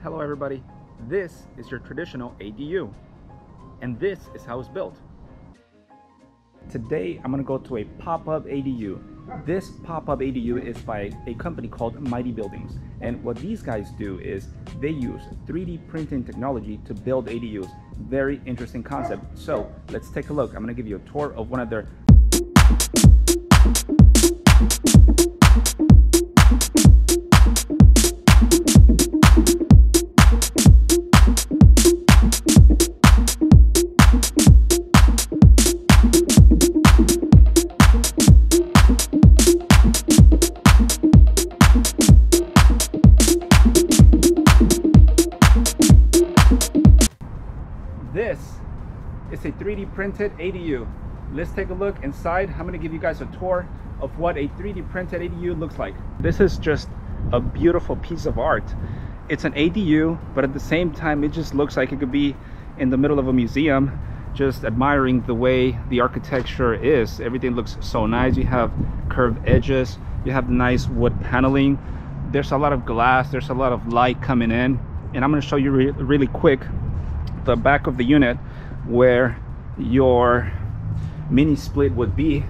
Hello everybody, this is your traditional ADU, and this is how it's built. Today I'm going to go to a pop-up ADU. This pop-up ADU is by a company called Mighty Buildings, and what these guys do is they use 3D printing technology to build ADUs. Very interesting concept. So let's take a look. I'm going to give you a tour of one of their This is a 3D printed ADU. Let's take a look inside. I'm going to give you guys a tour of what a 3D printed ADU looks like. This is just a beautiful piece of art. It's an ADU, but at the same time, it just looks like it could be in the middle of a museum, just admiring the way the architecture is. Everything looks so nice. You have curved edges, you have the nice wood paneling. There's a lot of glass, there's a lot of light coming in. And I'm going to show you really quick the back of the unit where your mini split would be.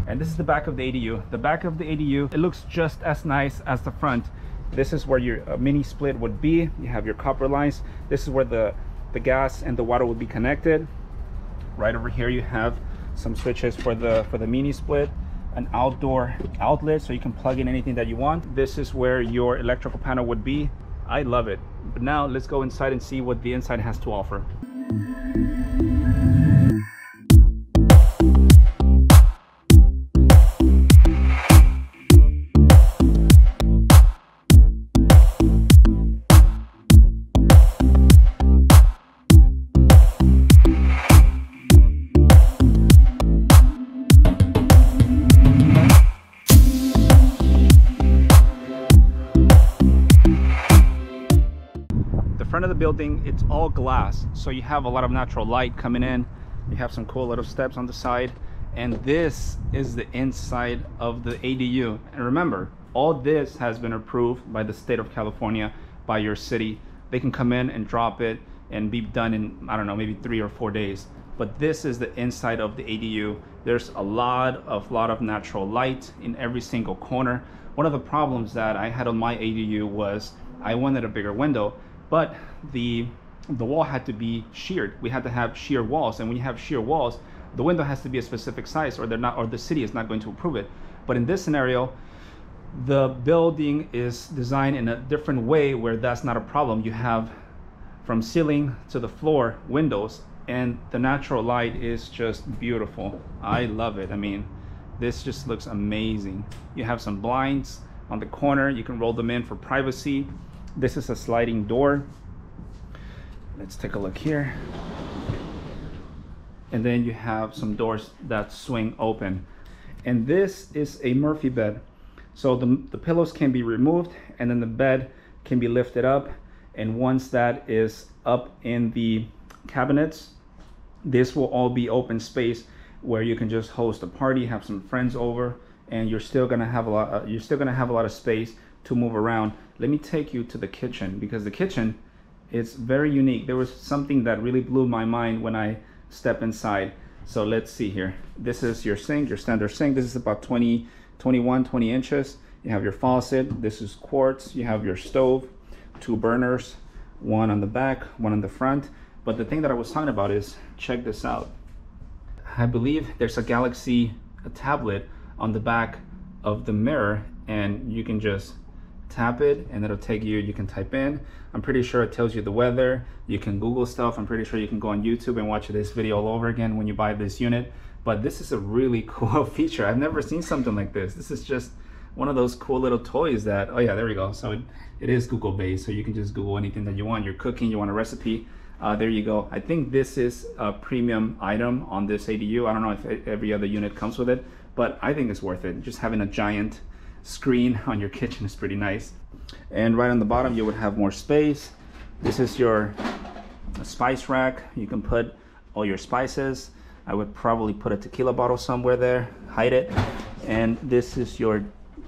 And this is the back of the ADU. The back of the ADU, it looks just as nice as the front. This is where your mini split would be. You have your copper lines. This is where the gas and the water would be connected. Right over here you have some switches for the mini split, an outdoor outlet so you can plug in anything that you want. This is where your electrical panel would be. I love it. But now let's go inside and see what the inside has to offer. Front of the building, it's all glass, so you have a lot of natural light coming in. You have some cool little steps on the side, and this is the inside of the ADU. And remember, all this has been approved by the state of California, by your city. They can come in and drop it and be done in, I don't know, maybe 3 or 4 days. But this is the inside of the ADU. There's a lot of natural light in every single corner. One of the problems that I had on my ADU was I wanted a bigger window, but the wall had to be sheared. We had to have sheer walls, and when you have sheer walls, the window has to be a specific size, or the city is not going to approve it. But in this scenario, the building is designed in a different way where that's not a problem. You have from ceiling to the floor windows, and the natural light is just beautiful. I love it. I mean, this just looks amazing. You have some blinds on the corner. You can roll them in for privacy. This is a sliding door. Let's take a look here. And then you have some doors that swing open. And this is a Murphy bed. So the pillows can be removed, and then the bed can be lifted up. And once that is up in the cabinets, this will all be open space where you can just host a party, have some friends over, and you're still gonna have a lot of space to move around. Let me take you to the kitchen, because the kitchen is very unique. There was something that really blew my mind when I stepped inside. So let's see here. This is your sink, your standard sink. This is about 20 inches. You have your faucet. This is quartz. You have your stove, 2 burners, one on the back, one on the front. But the thing that I was talking about is, check this out. I believe there's a tablet on the back of the mirror, and you can just tap it and it'll take you, you can type in. I'm pretty sure it tells you the weather. You can Google stuff. I'm pretty sure you can go on YouTube and watch this video all over again when you buy this unit. But this is a really cool feature. I've never seen something like this. This is just one of those cool little toys that, oh yeah, there we go. So it is Google based, so you can just Google anything that you want. You're cooking, you want a recipe, there you go. I think this is a premium item on this ADU. I don't know if every other unit comes with it, but I think it's worth it. Just having a giant screen on your kitchen is pretty nice. And right on the bottom you would have more space. This is your spice rack. You can put all your spices. I would probably put a tequila bottle somewhere there, hide it. And this is your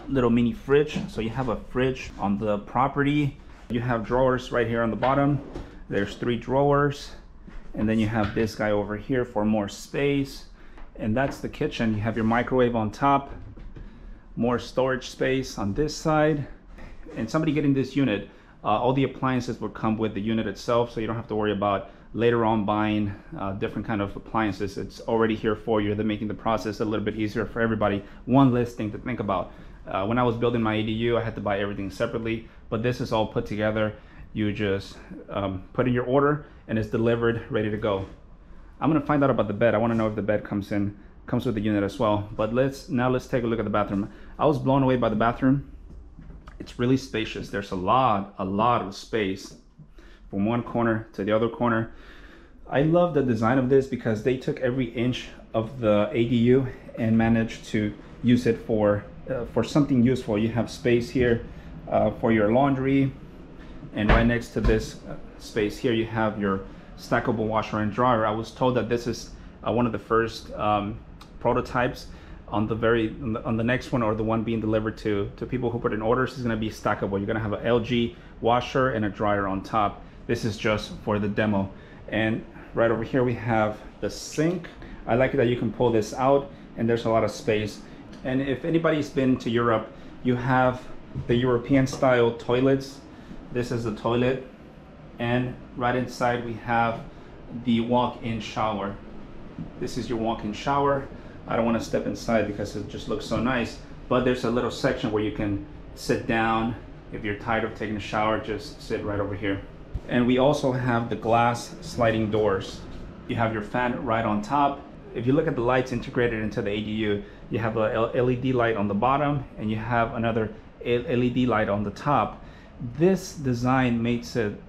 little mini fridge. So you have a fridge on the property, You have drawers right here on the bottom. There's 3 drawers. And then you have this guy over here for more space. And that's the kitchen. You have your microwave on top. More storage space on this side. And somebody getting this unit, all the appliances will come with the unit itself, so you don't have to worry about later on buying different kind of appliances. It's already here for you. They're making the process a little bit easier for everybody. One less thing to think about. When I was building my ADU, I had to buy everything separately, but this is all put together. You just put in your order and it's delivered, ready to go. I'm gonna find out about the bed. I wanna know if the bed comes with the unit as well. But let's take a look at the bathroom. I was blown away by the bathroom. It's really spacious. There's a lot of space from one corner to the other corner. I love the design of this because they took every inch of the ADU and managed to use it for something useful. You have space here for your laundry, and right next to this space here you have your stackable washer and dryer. I was told that this is one of the first prototypes. On the next one, or the one being delivered to people who put in orders, is going to be stackable. You're going to have an LG washer and a dryer on top. This is just for the demo. And right over here we have the sink. I like it that you can pull this out and there's a lot of space. And if anybody's been to Europe, you have the European style toilets. This is the toilet, and right inside we have the walk-in shower. This is your walk-in shower. I don't want to step inside because it just looks so nice, but there's a little section where you can sit down. If you're tired of taking a shower, just sit right over here. And we also have the glass sliding doors. You have your fan right on top. If you look at the lights integrated into the ADU, you have a LED light on the bottom and you have another LED light on the top. This design makes it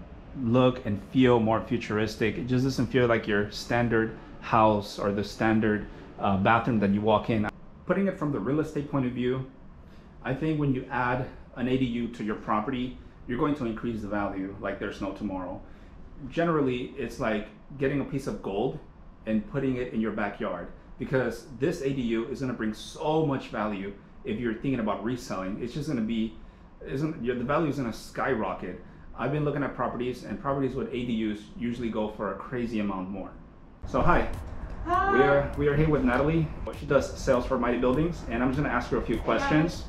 look and feel more futuristic. It just doesn't feel like your standard house or the standard bathroom that you walk in. Putting it from the real estate point of view, I think when you add an ADU to your property, you're going to increase the value like there's no tomorrow. Generally, it's like getting a piece of gold and putting it in your backyard, because this ADU is going to bring so much value. If you're thinking about reselling, it's just going to be, the value is going to skyrocket. I've been looking at properties, and properties with ADUs usually go for a crazy amount more. So hi. Hi. We are here with Natalie. She does sales for Mighty Buildings, and I'm just going to ask her a few questions.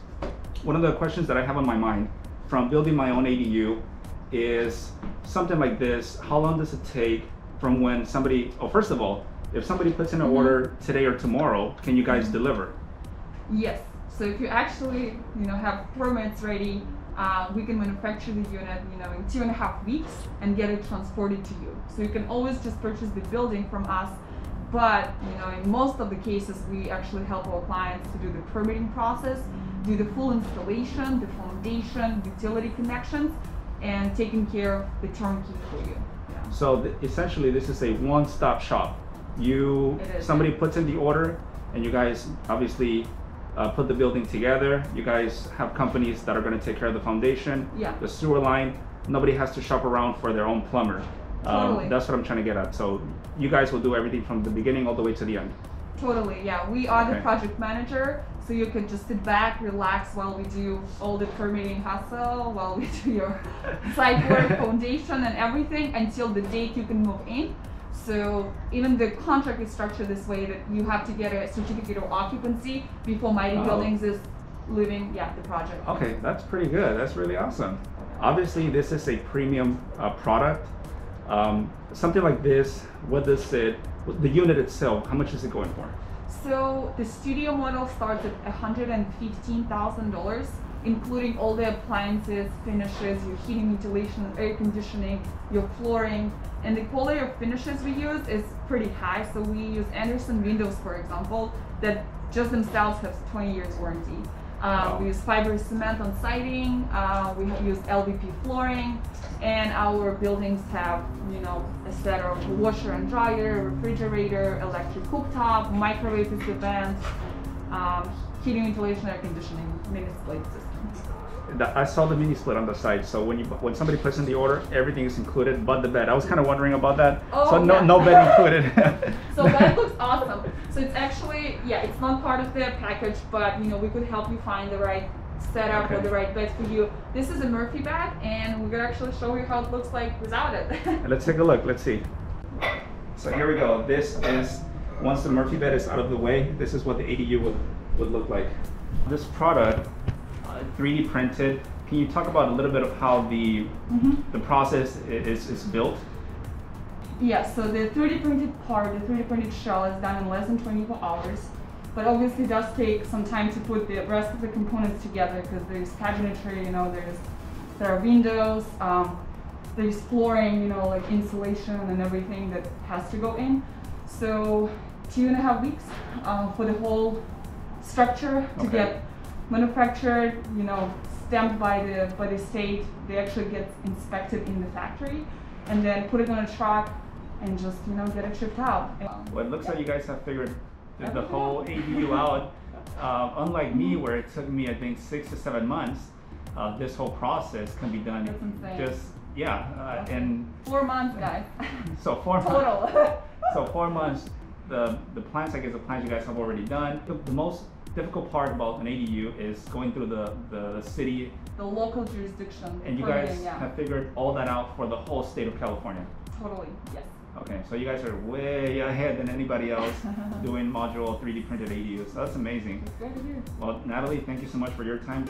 One of the questions that I have on my mind from building my own ADU is something like this. How long does it take from when somebody, first of all, if somebody puts in an order today or tomorrow, can you guys deliver? Yes. So if you actually, have permits ready, we can manufacture the unit, in 2.5 weeks and get it transported to you. So you can always just purchase the building from us. But in most of the cases, we actually help our clients to do the permitting process, do the full installation, the foundation, utility connections, and taking care of the turnkey for you. Yeah. So essentially, this is a one-stop shop. Somebody puts in the order, and you guys obviously put the building together. You guys have companies that are going to take care of the foundation, the sewer line. Nobody has to shop around for their own plumber. Totally. That's what I'm trying to get at. So you guys will do everything from the beginning all the way to the end. Totally, yeah. We are the project manager, so you can just sit back, relax while we do all the permitting hustle, while we do your site work, foundation, and everything until the date you can move in. So even the contract is structured this way that you have to get a certificate of occupancy before Mighty Buildings is leaving the project. Okay, that's pretty good. That's really awesome. Obviously, this is a premium product. Something like this, the unit itself, how much is it going for? So the studio model starts at $115,000, including all the appliances, finishes, your heating, ventilation, air conditioning, your flooring. And the quality of finishes we use is pretty high. So we use Anderson windows, for example, that just themselves have 20 years warranty. We use fiber cement on siding, we have used LVP flooring, and our buildings have, a set of washer and dryer, refrigerator, electric cooktop, microwave is the vent, heating, ventilation, air conditioning, mini split system. I saw the mini split on the side, so when somebody puts in the order, everything is included but the bed. I was kind of wondering about that. So no bed included. So that looks awesome. So it's actually, it's not part of the package, but we could help you find the right setup or the right bed for you. This is a Murphy bed, and we're gonna actually show you how it looks like without it. Let's take a look. Let's see. So here we go. This is, once the Murphy bed is out of the way, this is what the ADU would look like. This product, 3D printed. Can you talk about a little bit of how the process is built? Yeah, so the 3D printed part, the 3D printed shell is done in less than 24 hours. But obviously it does take some time to put the rest of the components together, because there's cabinetry, you know, there are windows, there's flooring, you know, like insulation and everything that has to go in. So 2.5 weeks for the whole structure to get manufactured, you know, stamped by the state. They actually get inspected in the factory, and then put it on a truck and just, you know, get it shipped out. Well, it looks like you guys have figured the whole ADU out. Unlike me, where it took me, I think, 6 to 7 months, this whole process can be done just, in 4 months, guys. So 4 months. Total. So 4 months. The plans, I guess, the plans you guys have already done. The most difficult part about an ADU is going through the city, the local jurisdiction. And you guys have figured all that out for the whole state of California. Totally, yes. Okay, so you guys are way ahead than anybody else doing modular 3D printed ADUs. So that's amazing. It's great to hear. Well, Natalie, thank you so much for your time.